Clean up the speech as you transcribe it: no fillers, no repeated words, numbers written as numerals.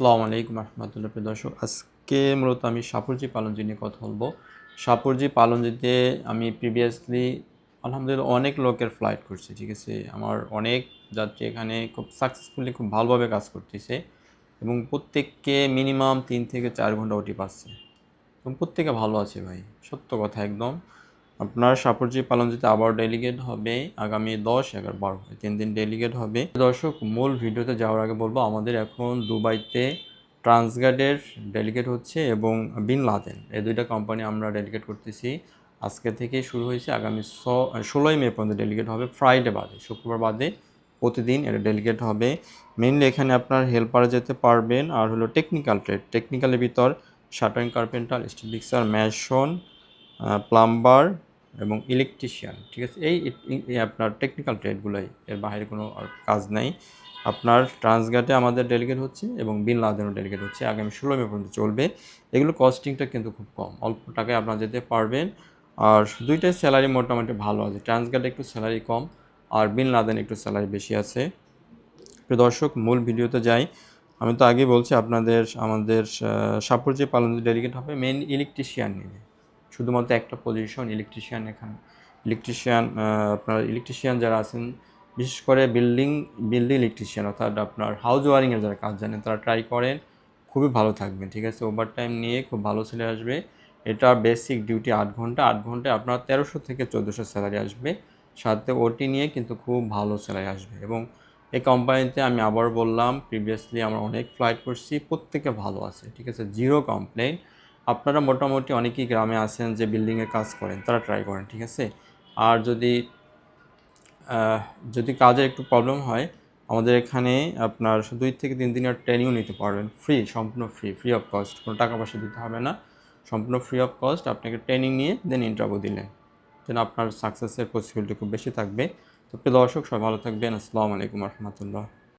আসসালামু আলাইকুম রহমতুল্লাহ। প্রিয় দর্শক, আজকে মূলত আমি সাপুরজি পালনজি নিয়ে কথা বলবো। সাপুরজি পালনজিতে আমি প্রিভিয়াসলি আলহামদুলিল্লাহ অনেক লোকের ফ্লাইট করছি, ঠিক আছে। আমার অনেক যাত্রী এখানে খুব সাকসেসফুলি খুব ভালোভাবে কাজ করতেছে এবং প্রত্যেককে মিনিমাম 3 থেকে 4 ঘন্টা ওটি পাচ্ছে এবং প্রত্যেকে ভালো আছে ভাই, সত্য কথা একদম। আপনার সাপুরজি পালনজিতে আবার ডেলিগেট হবে আগামী 10, 11, 12 3 দিন ডেলিগেট হবে। দর্শক, মূল ভিডিওতে যাওয়ার আগে বলবো আমাদের এখন দুবাইতে ট্রান্সগার্ডের ডেলিগেট হচ্ছে এবং বিন লাদেন, এই দুইটা কোম্পানি আমরা ডেলিগেট করতেছি। আজকে থেকে শুরু হয়েছে, আগামী 16ই মে পর্যন্ত ডেলিগেট হবে। ফ্রাইডে বাদে, শুক্রবার বাদে প্রতিদিন এটা ডেলিগেট হবে। মেইনলি এখানে আপনার হেল্পারে যেতে পারবেন, আর হলো টেকনিক্যাল ট্রেড, টেকনিক্যালের ভিতর shuttering, carpenter, still fixer, Mason, plumber এবং ইলেকট্রিশিয়ান, ঠিক আছে। এই আপনার টেকনিক্যাল ট্রেডগুলোই, এর বাইরে কোনো আর কাজ নাই। আপনার ট্রান্সগার্ডে আমাদের ডেলিগেট হচ্ছে এবং বিন লাদেনও ডেলিগেট হচ্ছে, আগামী 16 মে পর্যন্ত চলবে। এগুলো কস্টিংটা কিন্তু খুব কম, অল্প টাকায় আপনারা যেতে পারবেন। আর দুইটাই স্যালারি মোটামুটি ভালো আছে, ট্রান্সগার্ডে একটু স্যালারি কম আর বিন লাদেন একটু স্যালারি বেশি আছে। প্রিয় দর্শক, মূল ভিডিওতে যাই। আমি তো আগেই বলছি আমাদের সাপুরজি পালনজি ডেলিগেট হবে মেন ইলেকট্রিশিয়ান নিয়ে, শুধুমাত্র একটা পজিশন ইলেকট্রিশিয়ান। এখানে ইলেকট্রিশিয়ান, আপনার ইলেকট্রিশিয়ান যারা আছেন, বিশেষ করে বিল্ডিং ইলেকট্রিশিয়ান, অর্থাৎ আপনার হাউস ওয়ারিংয়ের যারা কাজ জানেন তারা ট্রাই করেন, খুবই ভালো থাকবেন, ঠিক আছে। ওভার টাইম নিয়ে খুব ভালো স্যালারি আসবে। এটা বেসিক ডিউটি 8 ঘন্টা, 8 ঘন্টায় আপনার 1300 থেকে 1400 স্যালারি আসবে, সাথে ওটি নিয়ে কিন্তু খুব ভালো স্যালারি আসবে। এবং এই কোম্পানিতে আমি আবার বললাম, প্রিভিয়াসলি আমরা অনেক ফ্লাইট করছি, প্রত্যেকে ভালো আছে, ঠিক আছে, জিরো কমপ্লেন। আপনারা মোটামুটি অনেকেই গ্রামে আছেন যে বিল্ডিংয়ের কাজ করেন, তারা ট্রাই করেন, ঠিক আছে। আর যদি কাজের একটু প্রবলেম হয়, আমাদের এখানে আপনার 2 থেকে 3 দিনের ট্রেনিংও নিতে পারবেন, ফ্রি, সম্পূর্ণ ফ্রি অফ কস্ট, কোনো টাকা পয়সা দিতে হবে না, সম্পূর্ণ ফ্রি অফ কস্ট। আপনাকে ট্রেনিং নিয়ে দেন ইন্টারভিউ দিলেন, দেন আপনার সাকসেসের পসিবিলিটি খুব বেশি থাকবে। তো প্রিয় দর্শক, সবাই ভালো থাকবেন। আসসালামু আলাইকুম রহমতুল্লাহ।